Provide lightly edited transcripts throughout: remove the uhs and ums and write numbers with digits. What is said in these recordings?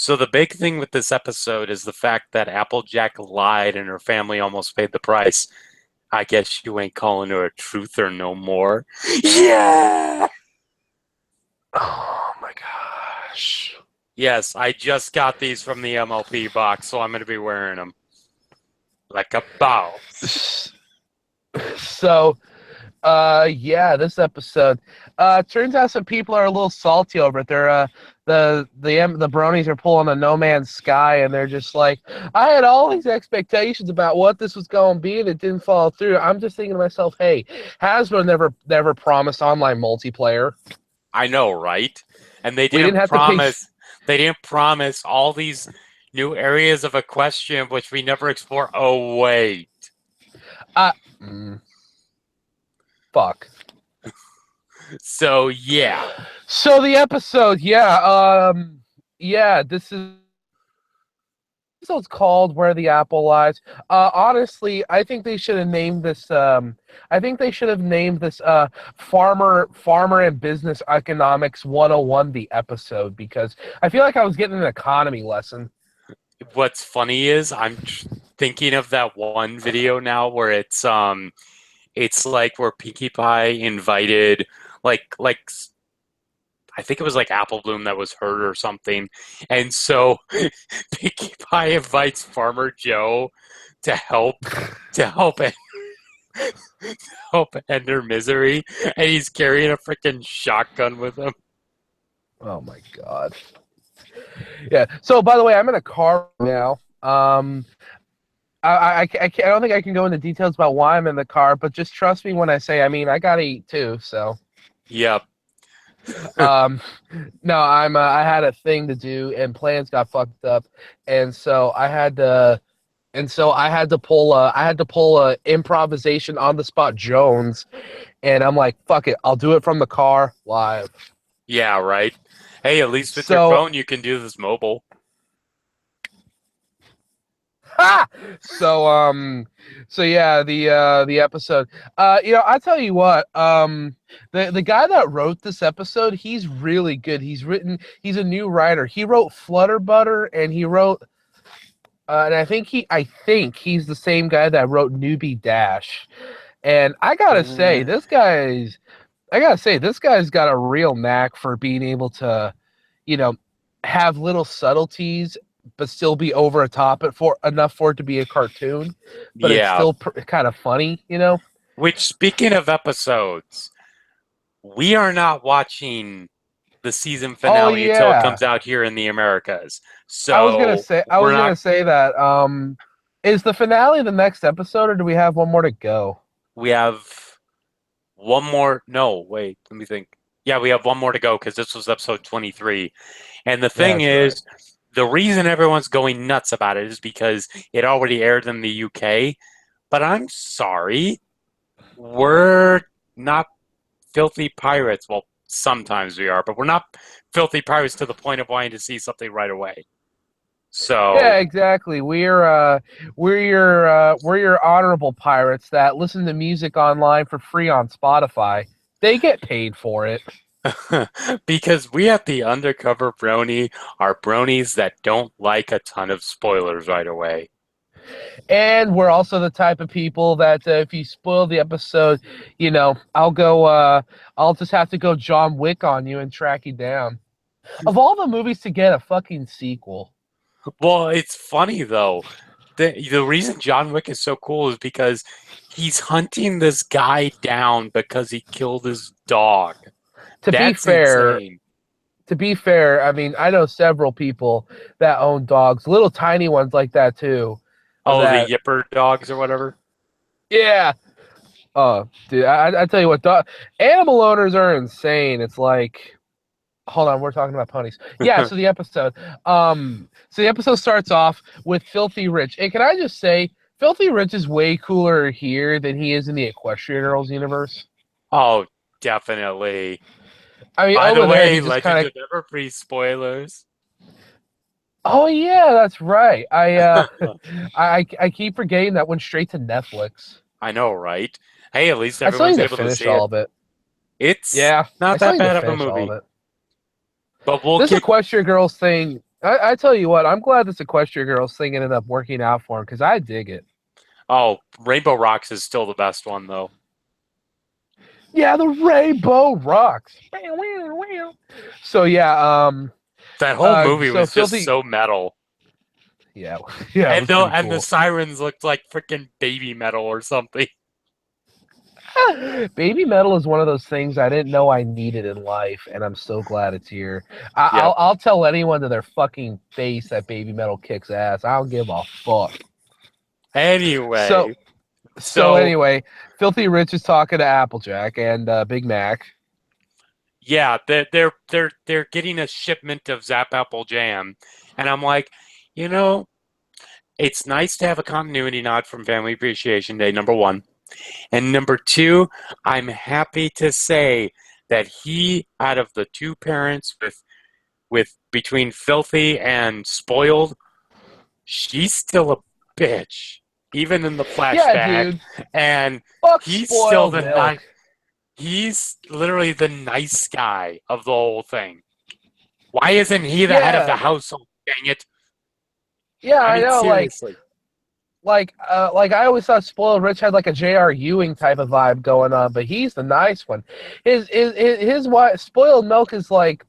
So the big thing with this episode is the fact that Applejack lied and her family almost paid the price. I guess you ain't calling her a truther no more. Yeah! Oh my gosh. Yes, I just got these from the MLP box, so I'm going to be wearing them like a boss. So, yeah, this episode. Turns out some people are a little salty over it. They're the bronies are pulling a No Man's Sky, and they're just like, I had all these expectations about what this was going to be, and it didn't follow through. I'm just thinking to myself, hey, Hasbro never promised online multiplayer. I know, right? And We didn't have to pay. they didn't promise all these new areas of equestrian which we never explore. Oh wait. Uh, mm, fuck. So yeah. So the episode, yeah, this is episode's called "Where the Apple Lies." Honestly, I think they should have named this. I think they should have named this "Farmer and Business Economics 101" the episode, because I feel like I was getting an economy lesson. What's funny is I'm thinking of that one video now where it's like where Pinkie Pie invited like I think it was like Apple Bloom that was hurt or something. And so Pinkie Pie invites Farmer Joe to help end, help end her misery, and he's carrying a freaking shotgun with him. Oh my god. Yeah. So by the way, I'm in a car now. I don't think I can go into details about why I'm in the car, but just trust me when I say, I mean, I gotta eat too. So, Yep. um, no, I had a thing to do, and plans got fucked up, and so I had to pull a improvisation on the spot Jones, and I'm like, fuck it, I'll do it from the car live. Yeah, right. Hey, at least with your So phone you can do this mobile. Ha! So yeah, the episode. I tell you what, the guy that wrote this episode, he's really good. He's a new writer. He wrote Flutter Butter, and he wrote and I think he's the same guy that wrote Newbie Dash. And I gotta say, this guy's got a real knack for being able to, you know, have little subtleties, but still be over a top it for enough for it to be a cartoon, but it's Yeah. still kind of funny, you know. Which, speaking of episodes, we are not watching the season Oh finale until it yeah, comes out here in the Americas. I So was we're gonna not. say that. Is the finale the next episode, or do we have one more to go? We have one more. No, wait. Let me think. Yeah, we have one more to go because this was episode 23. And the Yeah, thing that's right. is, the reason everyone's going nuts about it is because it already aired in the UK. But I'm sorry, we're not filthy pirates. Well, sometimes we are, but we're not filthy pirates to the point of wanting to see something right away. Yeah, So, exactly. We're your honorable pirates that listen to music online for free on Spotify. They get paid for it. because we at the Undercover Brony are bronies that don't like a ton of spoilers right away. And we're also the type of people that if you spoil the episode, I'll just have to go John Wick on you and track you down. Of all the movies to get a fucking sequel. Well, it's funny though. The reason John Wick is so cool is because he's hunting this guy down because he killed his dog. To be That's fair, insane. I mean, I know several people that own dogs, little tiny ones like that too. Oh, the That Yipper dogs or whatever. yeah. Oh, dude, I tell you what, animal owners are insane. It's like, hold on, we're talking about ponies. Yeah, so the episode starts off with Filthy Rich. And can I just say, Filthy Rich is way cooler here than he is in the Equestria Girls universe. Oh, definitely. I mean, By the over there, way, he's just kind Legend of. of Everfree spoilers. Oh yeah, that's right. I keep forgetting that went straight to Netflix. I know, right? Hey, at least I still need everyone's to able to finish see it. all of it. It's Yeah, I not still that need to bad of a finish all of movie. it. But we'll This get Equestria Girls thing. I tell you what, I'm glad this Equestria Girls thing ended up working out for him because I dig it. Oh, Rainbow Rocks is still the best one though. Yeah, the Rainbow Rocks. So yeah, That whole movie so was just filthy. so metal. Yeah, yeah, it And was pretty the cool. sirens looked like freaking baby metal or something. Baby metal is one of those things I didn't know I needed in life, and I'm so glad it's here. I, Yep. I'll tell anyone to their fucking face that baby metal kicks ass. I don't give a fuck. So Anyway, so so anyway, Filthy Rich is talking to Applejack and Big Mac. yeah, they're getting a shipment of Zap Apple Jam, and I'm like, you know, it's nice to have a continuity nod from Family Appreciation Day, number one. And number two, I'm happy to say that he, out of the two parents with between filthy and spoiled, she's still a bitch, even in the Yeah, flashback. dude. And Fuck he's still spoiled the nice. milk. He's literally the nice guy of the whole thing. Why isn't he the head of the Yeah, household? Dang it! yeah, I I mean, know. seriously. Like I always thought Spoiled Rich had like a J.R. Ewing type of vibe going on, but he's the nice one. His wife, Spoiled Milk is like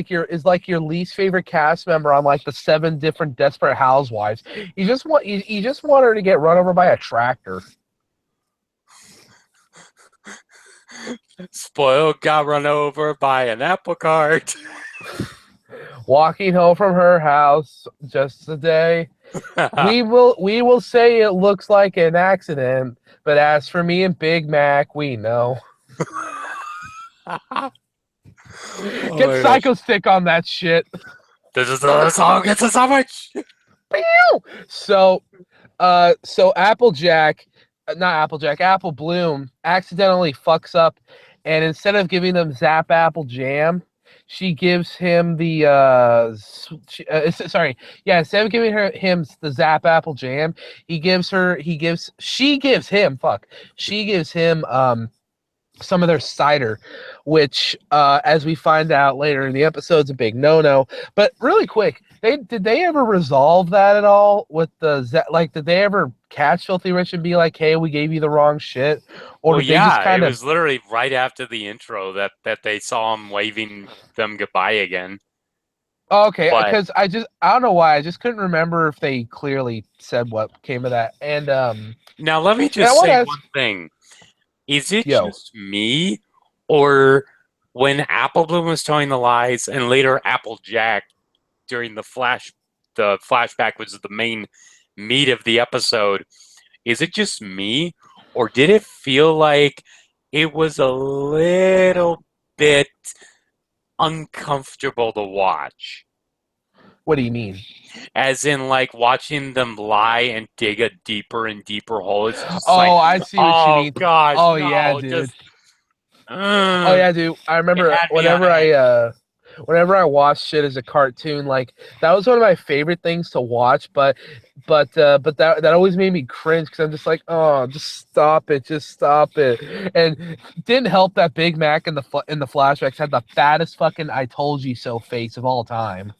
your least favorite cast member on like the 7 different Desperate Housewives. You just want her to get run over by a tractor. Spoiled got run over by an apple cart. Walking home from her house just today. We will say it looks like an accident, but as for me and Big Mac, we know. Oh Get my gosh. Psycho Stick on that shit. This is the song. It's so much. So Applejack, not Applejack, Apple Bloom accidentally fucks up, and instead of giving them Zap Apple Jam, she gives him the sorry, yeah, instead of giving him the Zap Apple Jam, she gives him some of their cider, which, as we find out later in the episode, is a big no-no. But really quick, did they ever resolve that at all with like, did they ever catch Filthy Rich and be like, "Hey, we gave you the wrong shit," or Well, did they just yeah, it kind of? was literally right after the intro that they saw him waving them goodbye again. Oh, okay, But because I don't know why I just couldn't remember if they clearly said what came of that. now let me And I just want to say ask, one thing. Is it yo, just me, or when Apple Bloom was telling the lies and later Applejack during the flashback was the main meat of the episode, is it just me, or did it feel like it was a little bit uncomfortable to watch? what do you mean? As in, like, watching them lie and dig a deeper and deeper hole. It's just like, Oh, I see what you oh mean. gosh, Oh yeah, no, dude. just Oh uh, yeah, dude. I it remember had me on edge. whenever I watched shit as a cartoon, like that was one of my favorite things to watch. But that always made me cringe because I'm just like, oh, just stop it. And didn't help that Big Mac in the flashbacks had the fattest fucking "I told you so" face of all time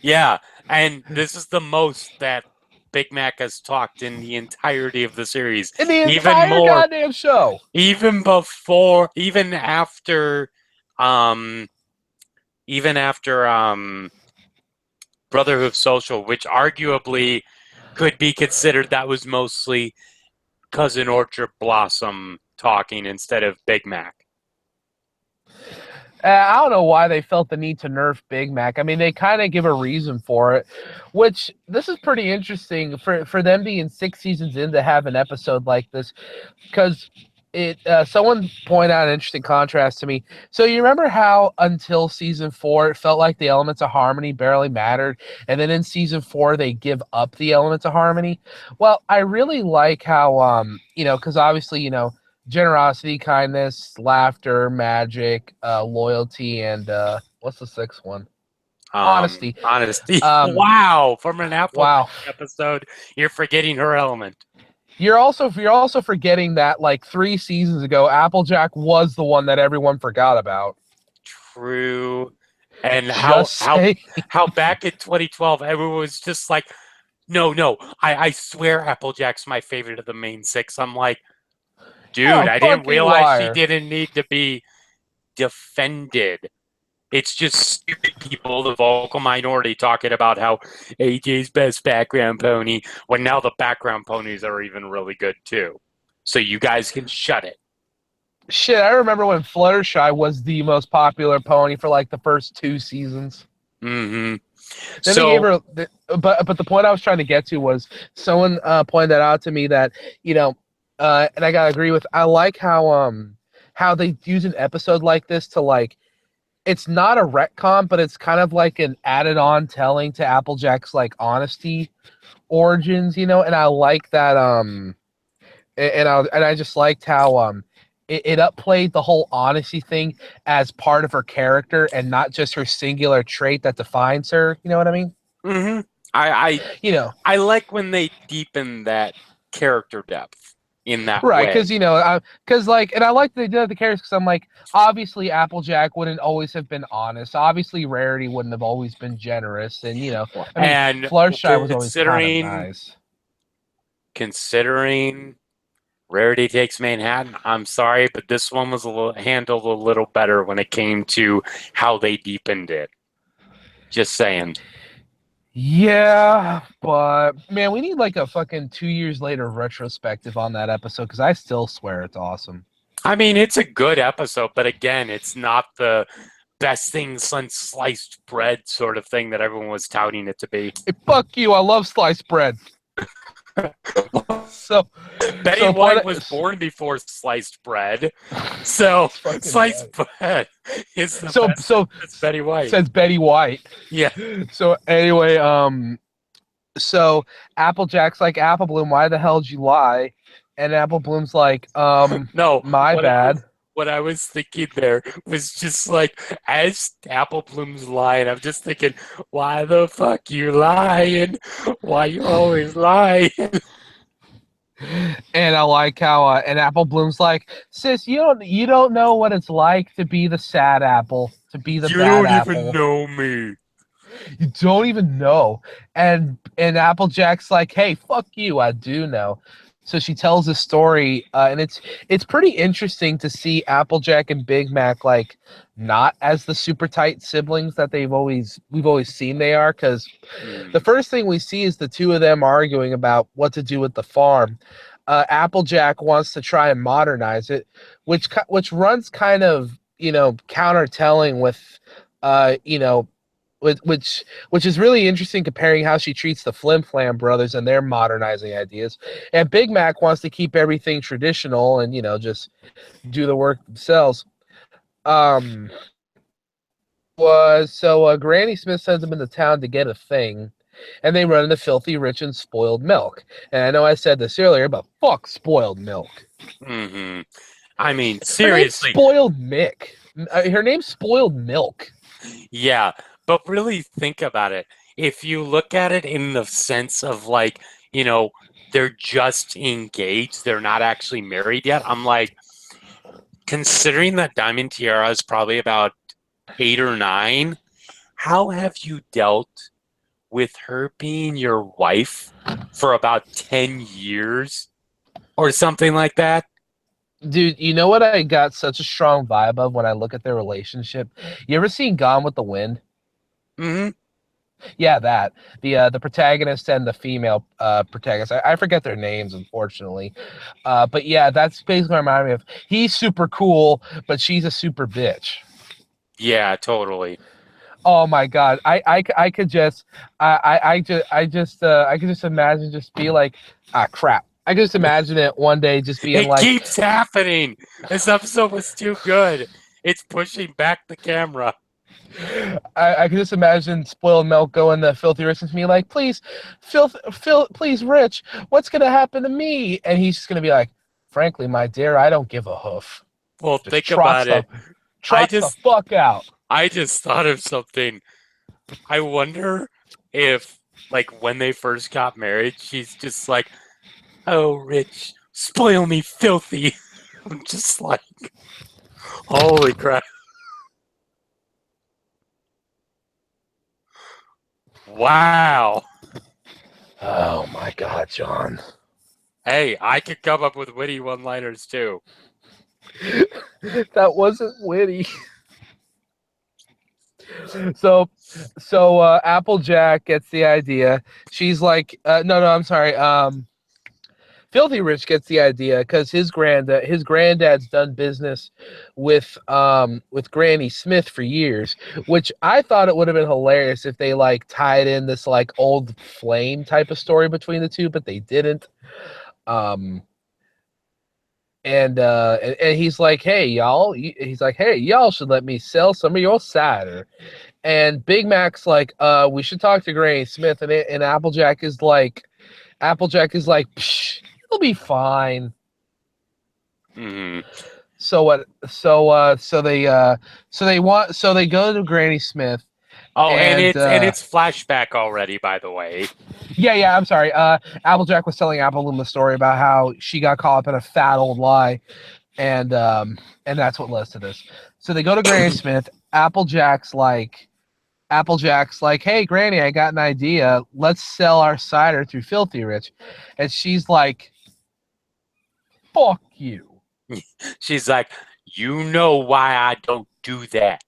Yeah, and this is the most that Big Mac has talked in the entirety of the series. in the Even entire more, goddamn show. even before, um, even after Brotherhood Social, which arguably could be considered that was mostly Cousin Orchard Blossom talking instead of Big Mac. I don't know why they felt the need to nerf Big Mac. I mean, they kind of give a reason for it, which this is pretty interesting for them being 6 seasons in to have an episode like this, because it someone pointed out an interesting contrast to me. So you remember how until season 4 it felt like the elements of harmony barely mattered, and then in season 4 they give up the elements of harmony. Well, I really like how because obviously generosity, kindness, laughter, magic, loyalty, and what's the sixth one? Honesty. Honesty. Um, Wow, from an Applejack wow. episode, you're forgetting her element. You're also forgetting that like 3 seasons ago, Applejack was the one that everyone forgot about. True. And Just say. how back in 2012 everyone was just like, no, I swear Applejack's my favorite of the main six. I'm like, Oh, dude, I didn't fucking realize she liar. didn't need to be defended. It's just stupid people, the vocal minority, talking about how AJ's best background pony, when now the background ponies are even really good too. So you guys can shut it. Shit, I remember when Fluttershy was the most popular pony for like the first 2 seasons. Mm-hmm. Then they gave So, her, but the point I was trying to get to was someone pointed that out to me that and I gotta agree with. I like how they use an episode like this to like it's not a retcon, but it's kind of like an added on telling to Applejack's like honesty origins, and I like that and I just liked how it upplayed the whole honesty thing as part of her character and not just her singular trait that defines her. You know what I mean? mm-hmm. I You know, I like when they deepen that character depth in that right? way. Because like, and I like that they did the characters because I'm like, obviously Applejack wouldn't always have been honest. Obviously, Rarity wouldn't have always been generous, and I mean, And Fluttershy was always kind of nice. considering Rarity Takes Manhattan, I'm sorry, but this one was handled a little better when it came to how they deepened it. Just saying. Yeah, but man, we need like a fucking 2 years later retrospective on that episode because I still swear it's awesome. I mean, it's a good episode, but again, it's not the best thing since sliced bread sort of thing that everyone was touting it to be. Hey, fuck you! I love sliced bread. So, Betty so the point White was born before sliced bread, so it's fucking sliced right. bread is the So, best. so It's Betty White. says Betty White. Yeah. So anyway, so Applejack's like, Apple Bloom, why the hell did you lie? And Apple Bloom's like, No, my bad. what I was thinking there was just like as Apple Bloom's lying, I'm just thinking, why the fuck you lying? Why you always lying? And I like how and Apple Bloom's like, sis, you don't know what it's like to be the sad apple, to be the You bad don't even apple. know me. You don't even know. And Applejack's like, hey, fuck you, I do know. So she tells a story, and it's pretty interesting to see Applejack and Big Mac like not as the super tight siblings that we've always seen they are, because the first thing we see is the two of them arguing about what to do with the farm. Applejack wants to try and modernize it, which runs kind of countertelling with uh, you know which is really interesting comparing how she treats the Flim Flam brothers and their modernizing ideas. And Big Mac wants to keep everything traditional and just do the work themselves. Um, was so Granny Smith sends them into town to get a thing, and they run into filthy rich and spoiled milk. And I know I said this earlier, but fuck spoiled milk. Mm-hmm. I mean, Her name's seriously. Spoiled Mick. Her name's Spoiled Milk. Yeah, but really think about it. If you look at it in the sense of like, they're just engaged, they're not actually married yet. I'm like, considering that Diamond Tiara is probably about 8 or 9, how have you dealt with her being your wife for about 10 years or something like that? Dude, you know what I got such a strong vibe of when I look at their relationship? You ever seen Gone with the Wind? Mm-hmm. Yeah, that. The protagonist and the female protagonist. I forget their names, unfortunately. But yeah, that's basically what reminded me of. He's super cool, but she's a super bitch. Yeah, totally. Oh my god. I could just I could just imagine just be like, ah crap. I could just imagine it one day just being It like, keeps happening. This episode was too good. It's pushing back the camera. I can just imagine spoiled milk going to filthy rich and me like, please, please, Rich, what's gonna happen to me? And he's just gonna be like, frankly, my dear, I don't give a hoof. Well, Just think about it. I trots the just fuck out. I just thought of something. I wonder if like when they first got married, she's just like, "Oh, Rich, spoil me filthy." I'm just like, "Holy crap." Wow. Oh my God, John. Hey, I could come up with witty one-liners too. That wasn't witty. So, Applejack gets the idea. She's like, no, I'm sorry. Filthy Rich gets the idea because his granddad's done business with Granny Smith for years, which I thought it would have been hilarious if they like tied in this like old flame type of story between the two, but they didn't. Um, and he's like, hey y'all, should let me sell some of your cider. And Big Mac's like, we should talk to Granny Smith, and Applejack is like, psh, it'll be fine. Hmm. So what? So they go to Granny Smith, Oh, and and it's flashback already, by the way. yeah. I'm sorry. Applejack was telling Applebloom the story about how she got caught up in a fat old lie, and that's what led to this. So they go to Granny Smith. Applejack's like, hey Granny, I got an idea. Let's sell our cider through Filthy Rich, and she's like, fuck you. She's like, you know why I don't do that.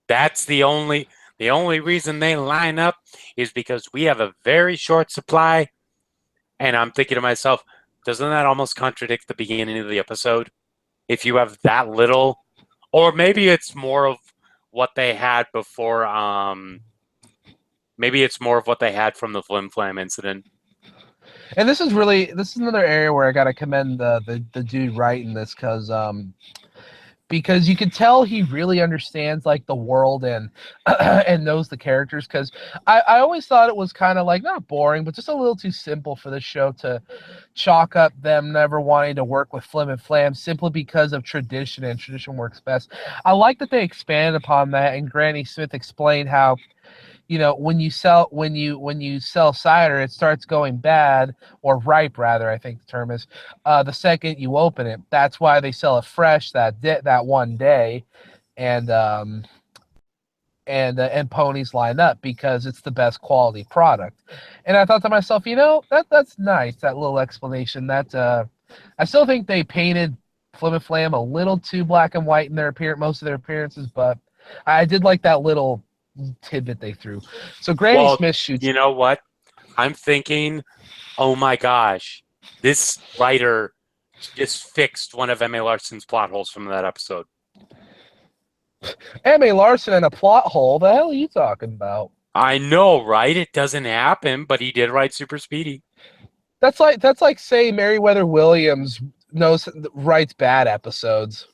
That's the only reason they line up is because we have a very short supply. And I'm thinking to myself, doesn't that almost contradict the beginning of the episode? If you have that little, or maybe it's more of what they had before. Maybe it's more of what they had from the Flim Flam incident. And this is another area where I gotta commend the dude writing this because you can tell he really understands like the world and and knows the characters because I always thought it was kind of like not boring but just a little too simple for the show to chalk up them never wanting to work with Flim and Flam simply because of tradition and tradition works best. I like that they expanded upon that and Granny Smith explained how when you sell cider it starts going bad or ripe rather I think the term is the second you open it. That's why they sell it fresh that one day. And um and uh, and ponies line up because it's the best quality product. And I thought to myself, that's nice, that little explanation. That I still think they painted Flim and Flam a little too black and white in most of their appearances, but I did like that little tidbit they threw. So Granny Well, Smith shoots. you know what? I'm thinking, oh my gosh, this writer just fixed one of M.A. Larson's plot holes from that episode. M.A. Larson in a plot hole. The hell are you talking about? I know, right? It doesn't happen, but he did write Super Speedy. That's like saying Meriwether Williams writes bad episodes.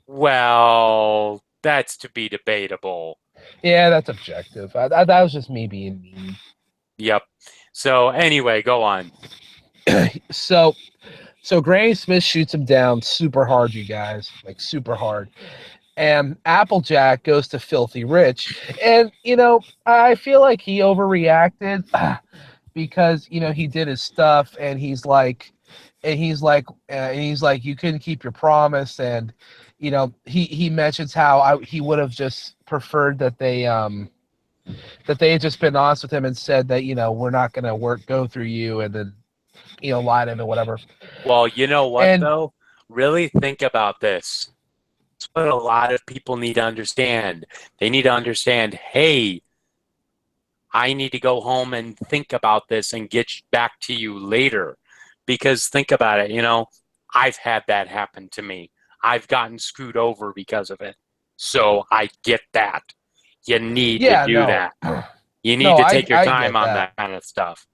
Well, that's to be debatable. Yeah, that's objective. That was just me being mean. Yep. So anyway, go on. So Granny Smith shoots him down super hard, you guys, like super hard. And Applejack goes to Filthy Rich, and I feel like he overreacted because he did his stuff, and he's like, you couldn't keep your promise, and he mentions how he would have just preferred that they had just been honest with him and said that we're not going to go through you, and then lie to him or whatever. Well, you know what, And though? Really think about this. It's what a lot of people need to understand. They need to understand, hey, I need to go home and think about this and get back to you later. Because think about it, I've had that happen to me. I've gotten screwed over because of it. So I get that. You need to yeah, do no, that. You need no, to I take your I time get on that. that kind of stuff.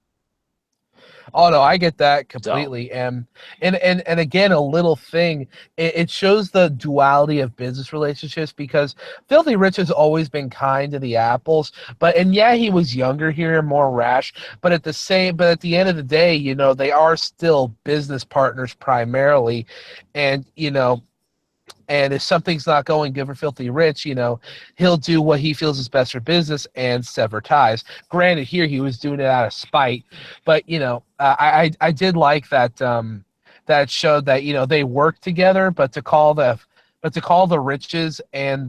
Oh no, I get that So, completely. And again, a little thing, it shows the duality of business relationships because Filthy Rich has always been kind to the apples, and yeah, he was younger here and more rash, but at the end of the day, they are still business partners primarily, and and if something's not going good for Filthy Rich, he'll do what he feels is best for business and sever ties. Granted, here he was doing it out of spite, but I did like that that showed that they work together, but to call the riches and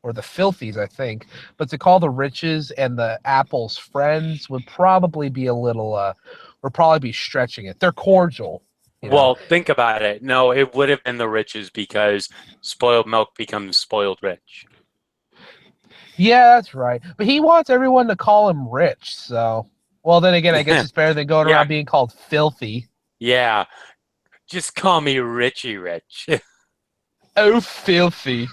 or the Filthies, I think. But to call the Riches and the Apples friends would probably be a little, would probably be stretching it. They're cordial, you know. Well, think about it. No, it would have been the riches because spoiled milk becomes spoiled rich. Yeah, that's right. But he wants everyone to call him Rich, so. Well, then again, I guess it's better than going Yeah, around being called Filthy. yeah. Just call me Richie Rich. Oh, Filthy.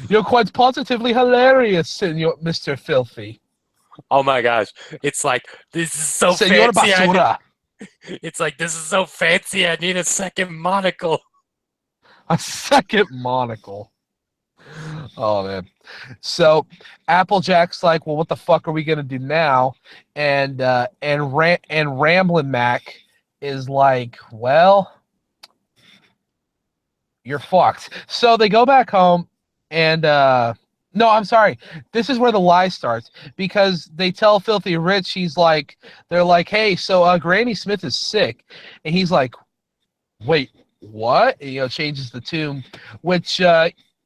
You're quite positively hilarious, Senor Mr. Filthy. Oh my gosh. It's like this is so Senor fancy. Basura. It's like this is so fancy. I need a second monocle. A second monocle. Oh man. So Applejack's like, well, what the fuck are we gonna do now? And Ramblin' Mac is like, well, you're fucked. So they go back home and no, I'm sorry. This is where the lie starts because they tell Filthy Rich, they're like, hey, so Granny Smith is sick, and he's like, wait, what? And, changes the tune, which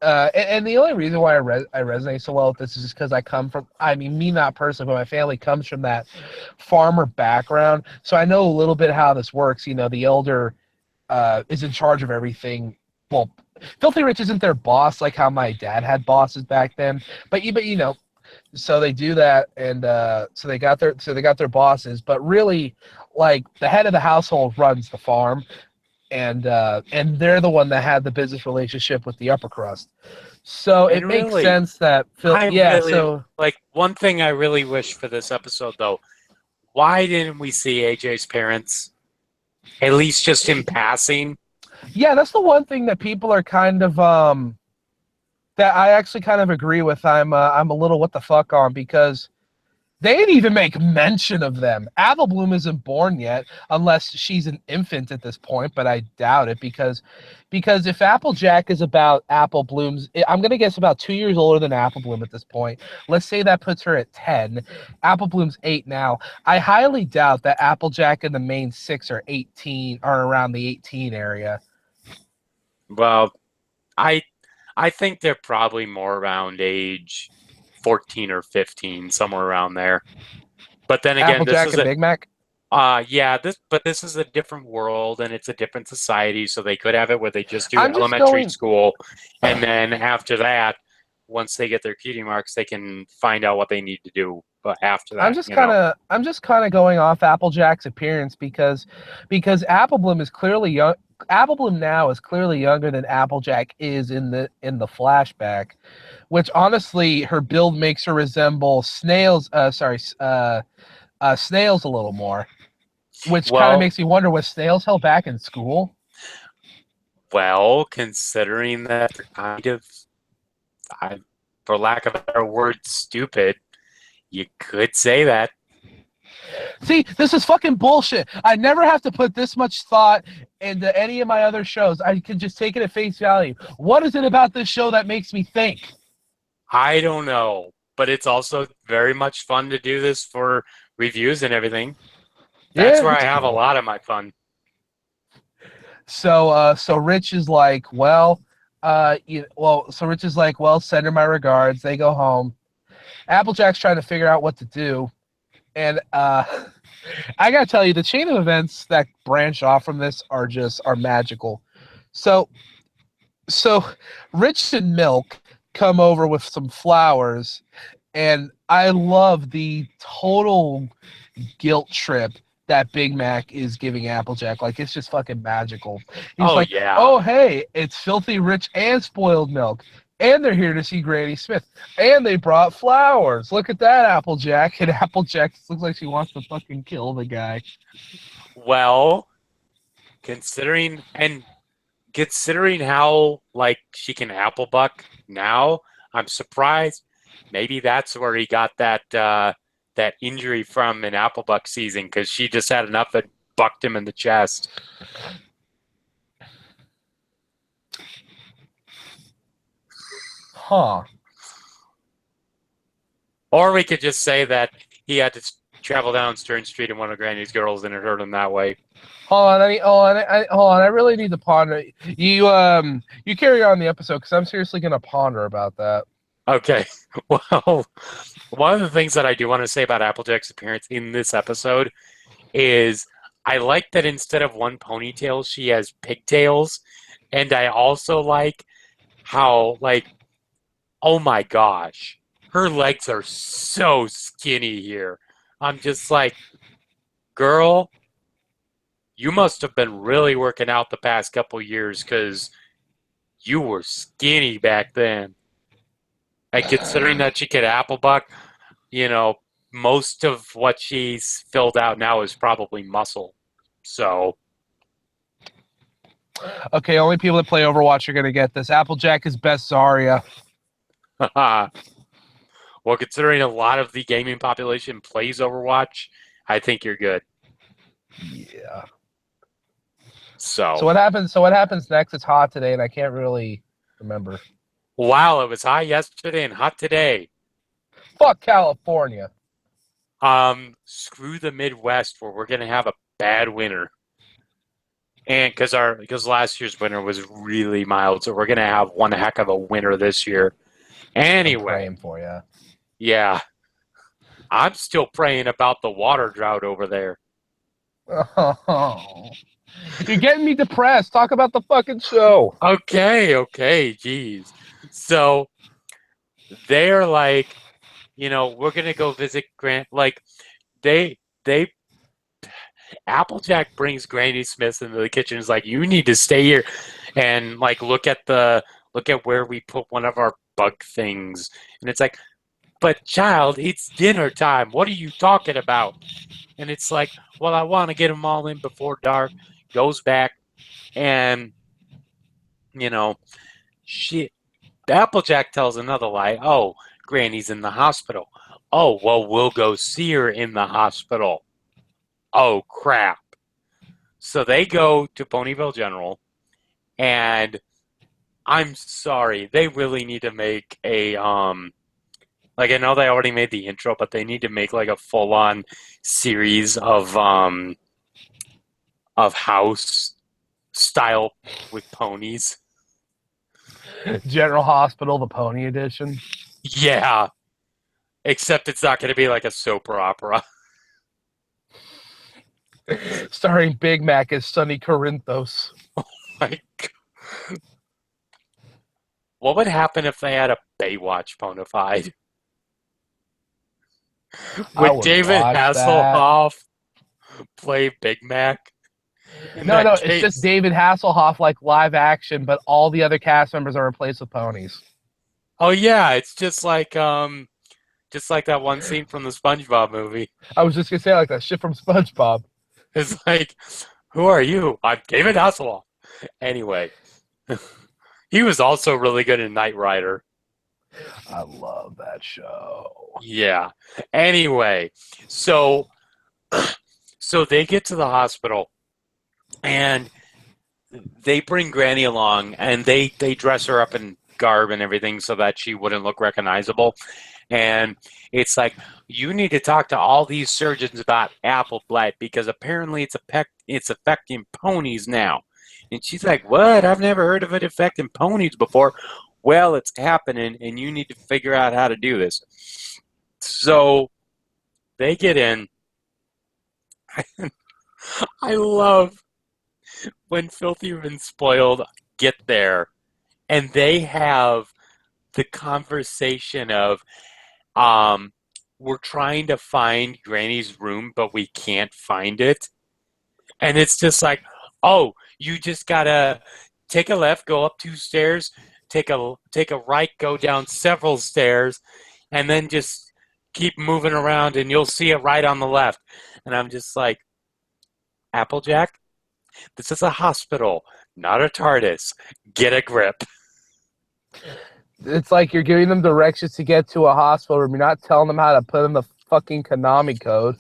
and the only reason why I resonate so well with this is just because I come from, I mean, me not personally, but my family comes from that farmer background, so I know a little bit how this works. The elder is in charge of everything. Well, Filthy Rich isn't their boss like how my dad had bosses back then, but so they do that, and so they got their bosses, but really, like the head of the household runs the farm, and they're the one that had the business relationship with the upper crust. So And it makes really, sense that Phil. I Yeah. really So like one thing I really wish for this episode though. Why didn't we see AJ's parents? At least just in passing. yeah, that's the one thing that people are kind of that I actually kind of agree with. I'm a little what the fuck on because they didn't even make mention of them. Apple Bloom isn't born yet, unless she's an infant at this point, but I doubt it because if Applejack is about Apple Bloom's, I'm gonna guess about 2 years older than Apple Bloom at this point. Let's say that puts her at 10. Apple Bloom's 8 now. I highly doubt that Applejack and the main six are 18, are around the 18 area. Well, I I think they're probably more around age 14 or 15, somewhere around there. But then again, this Applejack is and a Big Mac. yeah, this is a different world and it's a different society, so they could have it where they just do I'm just elementary going. school and then after that, once they get their cutie marks, they can find out what they need to do but after that. I'm just kind of going off Applejack's appearance because Apple Bloom is clearly young. Apple Bloom now is clearly younger than Applejack is in the flashback, which honestly her build makes her resemble snails a little more, which kind of Well, makes me wonder, was Snails held back in school? considering that they're kind of I, for lack of a better word, stupid, you could say that. See, this is fucking bullshit. I never have to put this much thought into any of my other shows. I can just take it at face value. What is it about this show that makes me think? I don't know, but it's also very much fun to do this for reviews and everything. That's Yeah, where I it's have a cool. lot of my fun. So Rich is like, well, so Rich is like, well, send her my regards. They go home. Applejack's trying to figure out what to do, and I gotta tell you, the chain of events that branch off from this are magical. So so Rich and Milk come over with some flowers, and I love the total guilt trip that Big Mac is giving Applejack. Like, it's just fucking magical. He's Oh like, yeah. oh, hey, it's Filthy Rich and Spoiled Milk. And they're here to see Granny Smith. And they brought flowers. Look at that, Applejack. And Applejack looks like she wants to fucking kill the guy. Well, considering how like she can apple buck now, I'm surprised. Maybe that's where he got that injury from in apple buck season because she just had enough that bucked him in the chest. Huh. Or we could just say that he had to travel down Stern Street and one of Granny's girls and it hurt him that way. Hold on, hold on. I really need to ponder. You carry on the episode because I'm seriously gonna ponder about that. Okay. Well, one of the things that I do want to say about Applejack's appearance in this episode is I like that instead of one ponytail, she has pigtails. And I also like how, like, oh my gosh, her legs are so skinny here. I'm just like, girl, you must have been really working out the past couple years because you were skinny back then. And considering that she could Applebuck, you know, most of what she's filled out now is probably muscle. So, Okay, only people that play Overwatch are gonna get this. Applejack is best Zarya. well, considering a lot of the gaming population plays Overwatch, I think you're good. Yeah. So, So what happens? So what happens next? It's hot today, and I can't really remember. wow, it was hot yesterday and hot today. Fuck California. Screw the Midwest where we're gonna have a bad winter. And because last year's winter was really mild, so we're gonna have one heck of a winter this year. I'm Anyway, praying for you. yeah, I'm still praying about the water drought over there. Oh, you're getting me depressed. Talk about the fucking show. Okay, geez. So they're like, we're gonna go visit Grant. Like they Applejack brings Granny Smith into the kitchen. Is like, you need to stay here and like look at where we put one of our bug things. And it's like, but child, it's dinner time. What are you talking about? And it's like, well, I want to get them all in before dark. Goes back and she Applejack tells another lie. Oh, Granny's in the hospital. Oh, well, we'll go see her in the hospital. Oh, crap. So they go to Ponyville General, and I'm sorry, they really need to make a like, I know they already made the intro, but they need to make like a full-on series of house style with ponies. General Hospital, the Pony Edition. Yeah, except it's not going to be like a soap opera. Starring Big Mac as Sonny Corinthos. Like, what would happen if they had a Baywatch Ponified? Would David Hasselhoff play Big Mac? No, it's just David Hasselhoff like live action, but all the other cast members are replaced with ponies. Oh yeah, it's just like that one scene from the SpongeBob movie. I was just gonna say like that shit from SpongeBob. It's like, who are you? I'm David Hasselhoff. Anyway, he was also really good in Knight Rider. I love that show. Yeah. Anyway, so they get to the hospital and they bring Granny along and they dress her up in garb and everything so that she wouldn't look recognizable. And it's like, you need to talk to all these surgeons about apple blight because apparently it's affecting ponies now. And she's like, what? I've never heard of it affecting ponies before. Well, it's happening, and you need to figure out how to do this. So they get in. I love when Filthy and Spoiled get there, and they have the conversation of, we're trying to find Granny's room, but we can't find it. And it's just like, oh, you just gotta take a left, go up 2 stairs, take a right, go down several stairs, and then just keep moving around and you'll see it right on the left. And I'm just like, Applejack, this is a hospital, not a TARDIS. Get a grip. It's like you're giving them directions to get to a hospital room. You're not telling them how to put in the fucking Konami code.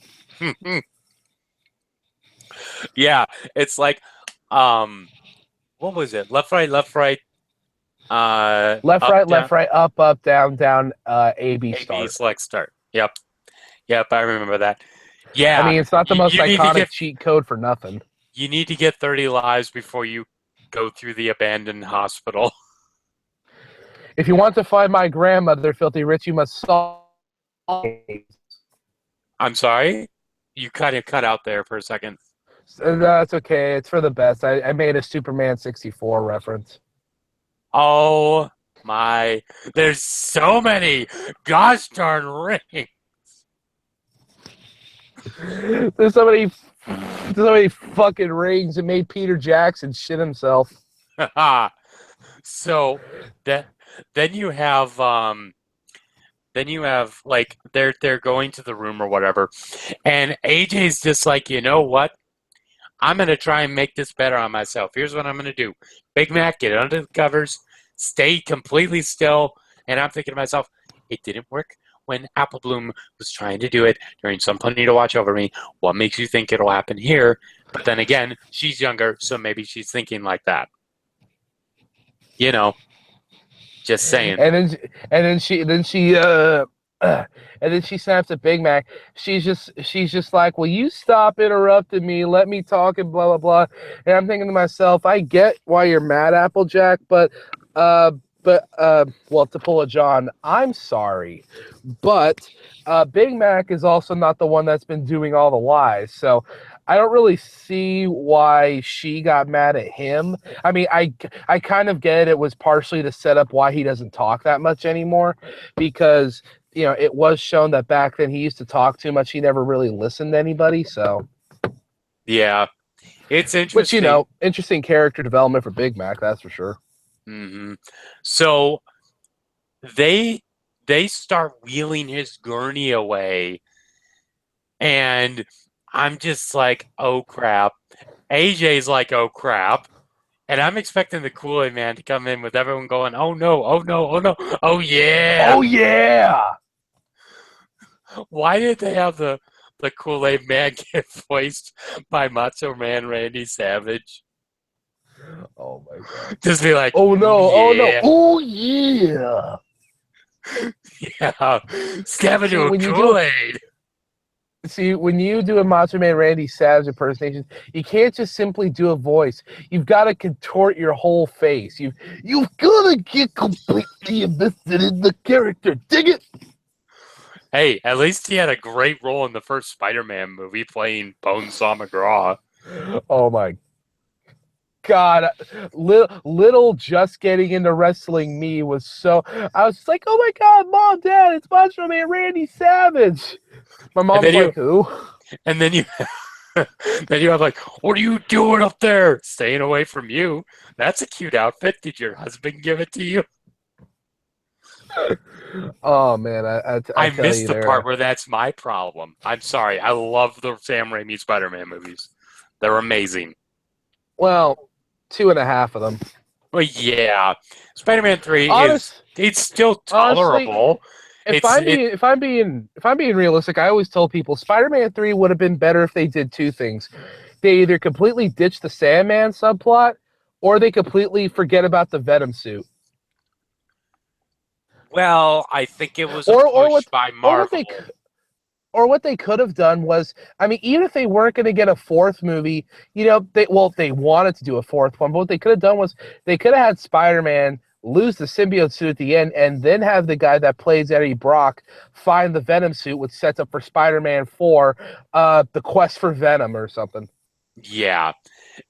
Yeah, it's like, what was it? Left, right, left, right. Left, Up, right, down, left, right, up, down, down, A, B, A, B, start. select, start. Yep, I remember that. I Yeah, mean, it's not the most you need to iconic get cheat code for nothing. 30 lives before you go through the abandoned hospital. If you want to find my grandmother, Filthy Rich, you must solve. I'm sorry, you kind of cut out there for a second. That's okay. It's for the best. I made a Superman 64 reference. Oh my, there's so many gosh darn rings. There's so many fucking rings. It made Peter Jackson shit himself. So that then you have like they're going to the room or whatever, and AJ's just like, you know what? I'm gonna try and make this better on myself. Here's what I'm gonna do. Big Mac, get under the covers, stay completely still, and I'm thinking to myself, it didn't work when Apple Bloom was trying to do it during Somebody to Watch Over Me. What makes you think it'll happen here? But then again, she's younger, so maybe she's thinking like that. You know, just saying. And then she snaps at Big Mac. She's just like, "Will you stop interrupting me? Let me talk," and blah blah blah. And I'm thinking to myself, I get why you're mad, Applejack, uh, well, to pull a John, I'm sorry, but Big Mac is also not the one that's been doing all the lies. So I don't really see why she got mad at him. I mean, I kind of get it. It was partially to set up why he doesn't talk that much anymore, because it was shown that back then he used to talk too much. He never really listened to anybody. So, Yeah, it's which interesting. interesting character development for Big Mac, that's for sure. So they they start wheeling his gurney away, and I'm just like, oh crap. AJ's like, oh crap. And I'm expecting the Kool-Aid Man to come in with everyone going, oh no, oh no, oh no, oh yeah. Oh yeah. Why did they have the Kool-Aid Man get voiced by Macho Man Randy Savage? Oh my god. Just be like, Oh oh no. Oh no. yeah, Oh yeah. yeah, step See, into a when you do Kool-Aid. when you do a Macho Man Randy Savage impersonation, you can't just simply do a voice. You've got to contort your whole face. You've got to get completely invested in the character. Dig it? Hey, at least he had a great role in the first Spider-Man movie playing Bonesaw McGraw. Oh my god. Little just getting into wrestling me was so. I was just like, oh my god, Mom, Dad, it's Macho Man Randy Savage. My And mom's then you like, who? and then you then you have like, what are you doing up there? Staying away from you. That's a cute outfit. Did your husband give it to you? Oh man, I I tell missed you the part there. where that's my problem. I'm sorry. I love the Sam Raimi Spider-Man movies. They're amazing. Well, two and a half of them. Well, yeah. Spider-Man 3 is Honest, it's still honestly, tolerable. It's it if I'm being realistic, I always tell people Spider-Man 3 would have been better if they did two things. They either completely ditch the Sandman subplot, or they completely forget about the Venom suit. well, I think it was a Or push by or what they Marvel. what they could have done was, I mean, even if they weren't going to get a fourth movie, they wanted to do a fourth one, but what they could have done was they could have had Spider-Man lose the symbiote suit at the end, and then have the guy that plays Eddie Brock find the Venom suit, which sets up for Spider-Man 4, the quest for Venom or something. Yeah.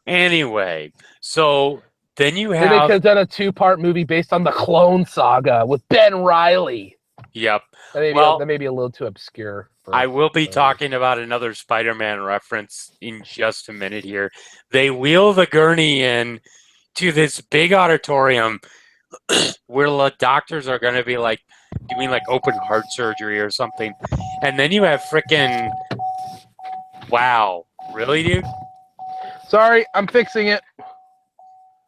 Anyway, so then you Then they could have have done a two-part movie based on the Clone Saga with Ben Riley. yep. That Well, may be a little too obscure I for will be those. talking about another Spider-Man reference in just a minute here. They wheel the gurney in to this big auditorium where the doctors are going to be like doing like open heart surgery or something. And then you have freaking wow. Really, dude? Sorry, I'm fixing it.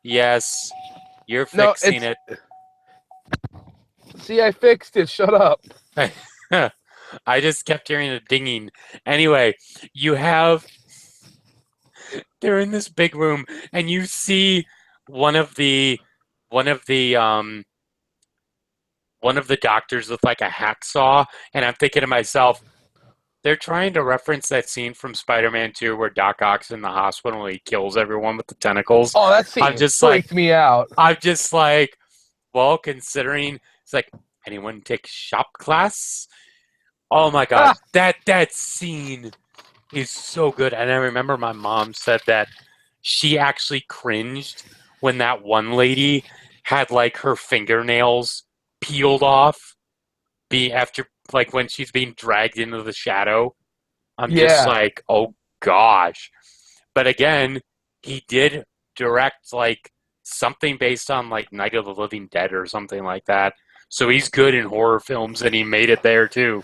Yes. You're No, fixing it. see, I fixed it. Shut up. I just kept hearing a dinging. Anyway, you have they're in this big room and you see one of the one of the um one of the doctors with like a hacksaw, and I'm thinking to myself, they're trying to reference that scene from Spider-Man 2 where Doc Ock's in the hospital and he kills everyone with the tentacles. Oh, that I'm scene just like, freaked me out. I'm just like, well, considering it's like anyone take shop class? Oh my God, Ah, that scene is so good. And I remember my mom said that she actually cringed when that one lady had like her fingernails peeled off be after like when she's being dragged into the shadow. I'm just yeah. like, oh gosh. But again, he did direct like something based on like Night of the Living Dead or something like that. So he's good in horror films and he made it there too.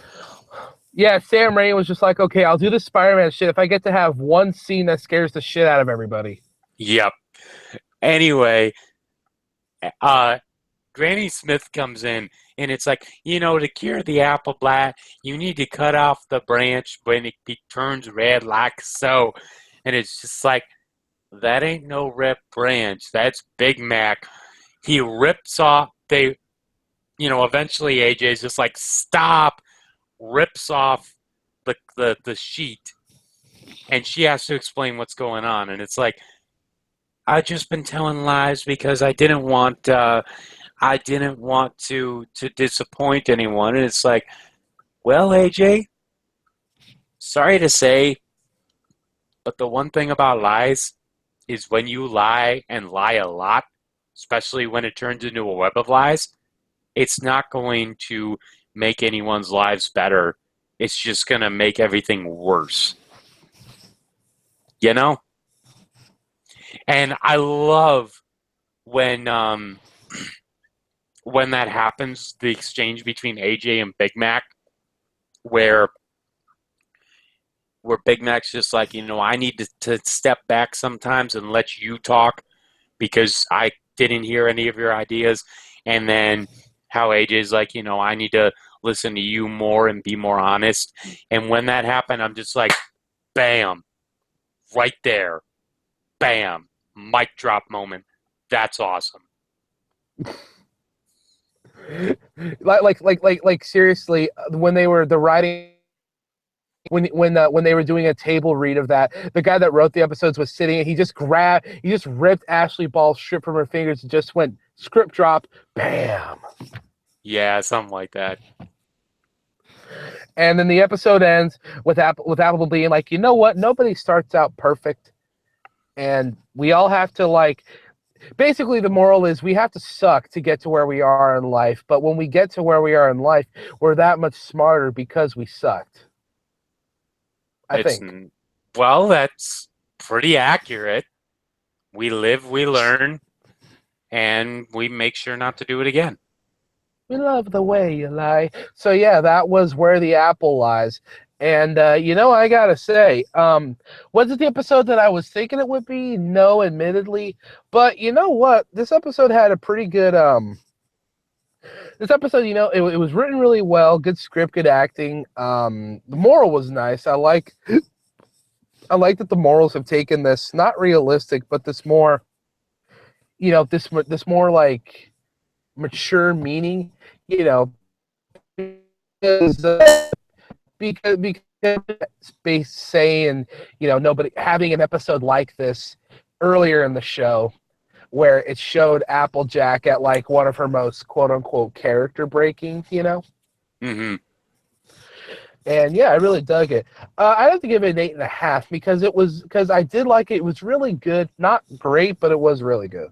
Yeah, Sam Raimi was just like, okay, I'll do the Spider-Man shit if I get to have one scene that scares the shit out of everybody. Yep. Anyway, uh Granny Smith comes in and it's like, to cure the apple blight, you need to cut off the branch when it turns red like so. And it's just like, that ain't no rip branch. That's Big Mac. He rips off, eventually AJ's just like, stop, rips off the sheet. And she has to explain what's going on. And it's like, I've just been telling lies because I didn't want to disappoint anyone. And it's like, well, AJ, sorry to say, but the one thing about lies is when you lie and lie a lot, especially when it turns into a web of lies, it's not going to make anyone's lives better. It's just going to make everything worse. You know? And I love when when that happens, the exchange between AJ and Big Mac, where Big Mac's just like, I need to step back sometimes and let you talk because I didn't hear any of your ideas. And then how AJ's like, I need to listen to you more and be more honest. And when that happened, I'm just like, bam, right there. Bam. Mic drop moment. That's awesome. Like seriously, when they were the writing when they were doing a table read of that, the guy that wrote the episodes was sitting and he just ripped Ashley Ball's strip from her fingers and just went script drop, bam. Yeah, something like that. And then the episode ends with Apple being like, you know what? Nobody starts out perfect. And we all have to basically the moral is we have to suck to get to where we are in life. But when we get to where we are in life, we're that much smarter because we sucked. I It's think. well, that's pretty accurate. We live, we learn, and we make sure not to do it again. We love the way you lie. So yeah, that was Where the Apple Lies. And I gotta say, was it the episode that I was thinking it would be? No, admittedly. But you know what? This episode had a pretty good this episode, it was written really well, good script, good acting. The moral was nice. I like that the morals have taken this not realistic, but this more, this more like mature meaning, you know, because because space saying, nobody having an episode like this earlier in the show where it showed Applejack at like one of her most quote unquote character breaking. Hmm. And yeah, I really dug it. I'd have to give it an 8.5 because I did like it. It was really good, not great, but it was really good.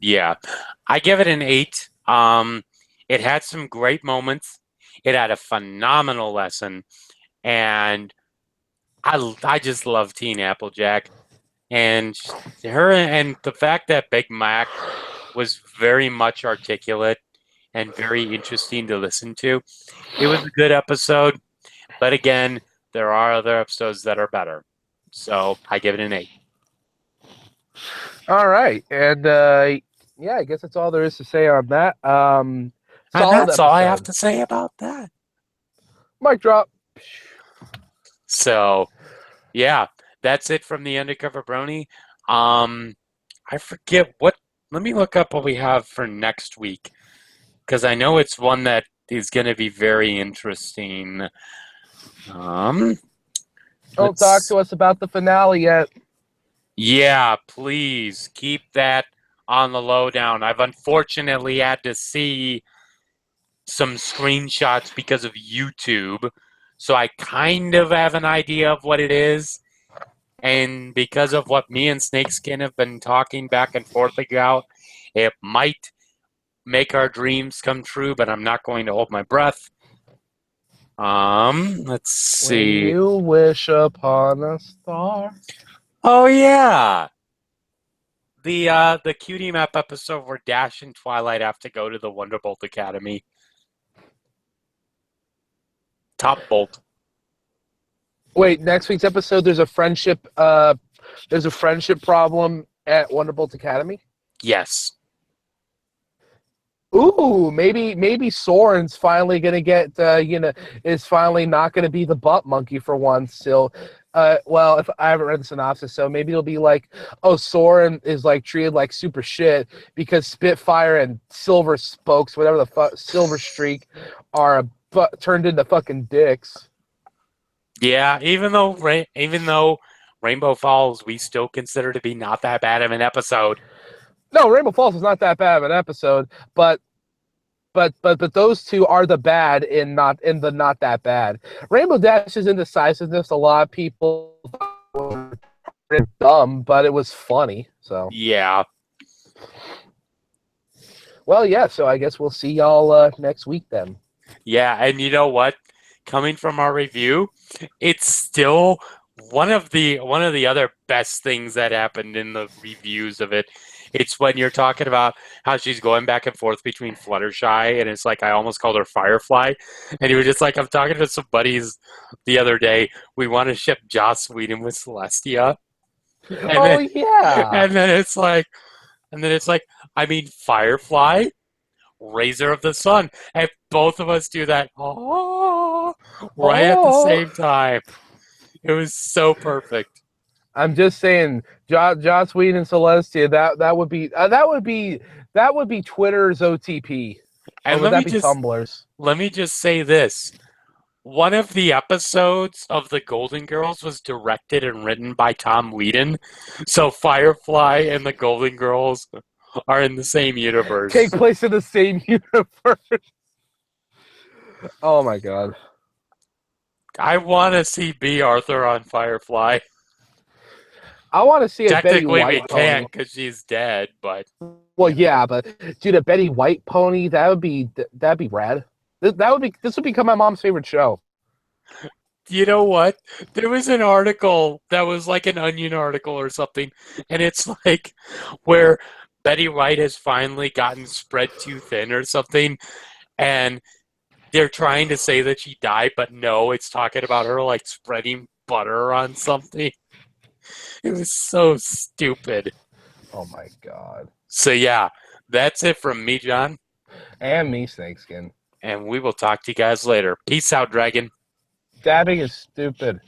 Yeah, I give it an 8. It had some great moments. It had a phenomenal lesson, and I just love Teen Applejack and her and the fact that Big Mac was very much articulate and very interesting to listen to. It was a good episode, but again, there are other episodes that are better. So I give it an 8. All right, and yeah, I guess that's all there is to say on that. And Solid that's all I have episode. to say about that. Mic drop. So yeah, that's it from the Undercover Brony. Um, I forget what. Let me look up what we have for next week because I know it's one that is going to be very interesting. Um, Don't talk Let's to us about the finale yet. Yeah, please keep that on the lowdown. I've unfortunately had to see some screenshots because of YouTube, so I kind of have an idea of what it is. And because of what me and Snakeskin have been talking back and forth about, it might make our dreams come true, but I'm not going to hold my breath. Let's When see. you wish upon a star. Oh yeah. The Cutie Map episode where Dash and Twilight have to go to the Wonderbolt Academy. Top Bolt. Wait, next week's episode there's a friendship problem at Wonderbolt Academy. Yes. Ooh, maybe Soren's finally gonna get is finally not gonna be the butt monkey for once. So, well, if I haven't read the synopsis, so maybe it'll be like, oh, Soren is like treated like super shit because Spitfire and Silver Spokes, whatever the fuck, Silver Streak, are turned into fucking dicks. Yeah, even though Rainbow Falls we still consider to be not that bad of an episode. No, Rainbow Falls is not that bad of an episode, but those two are the bad in the not that bad. Rainbow Dash's indecisiveness, a lot of people were dumb, but it was funny. So Yeah. well, yeah. So I guess we'll see y'all next week then. Yeah, and you know what? Coming from our review, it's still one of the other best things that happened in the reviews of it. It's when you're talking about how she's going back and forth between Fluttershy, and it's like I almost called her Firefly, and you were just like, I'm talking to some buddies the other day. We want to ship Joss Whedon with Celestia, and Oh then yeah. and then it's like, I mean Firefly, Razor of the Sun, and both of us do that. Oh, right at the Oh, same time. It was so perfect. I'm just saying, Joss Whedon and Celestia. That would be Twitter's OTP, or And would that be Tumblr's? let me just say this. One of the episodes of The Golden Girls was directed and written by Tom Whedon. So Firefly and The Golden Girls are in the same Take universe. place in the same universe. Oh my god. I want to see B. Arthur on Firefly. I want to see a Betty Technically, we White pony. can't because she's dead, but Well, yeah, but dude, a Betty White pony that'd be rad. This would become my mom's favorite show. you know what? There was an article that was like an Onion article or something, and it's like where Betty White has finally gotten spread too thin or something, and they're trying to say that she died, but no, it's talking about her like spreading butter on something. It was so stupid. Oh my god. So yeah, that's it from me, John, And me, Snakeskin. and we will talk to you guys later. Peace out, Dragon. Dabbing is stupid.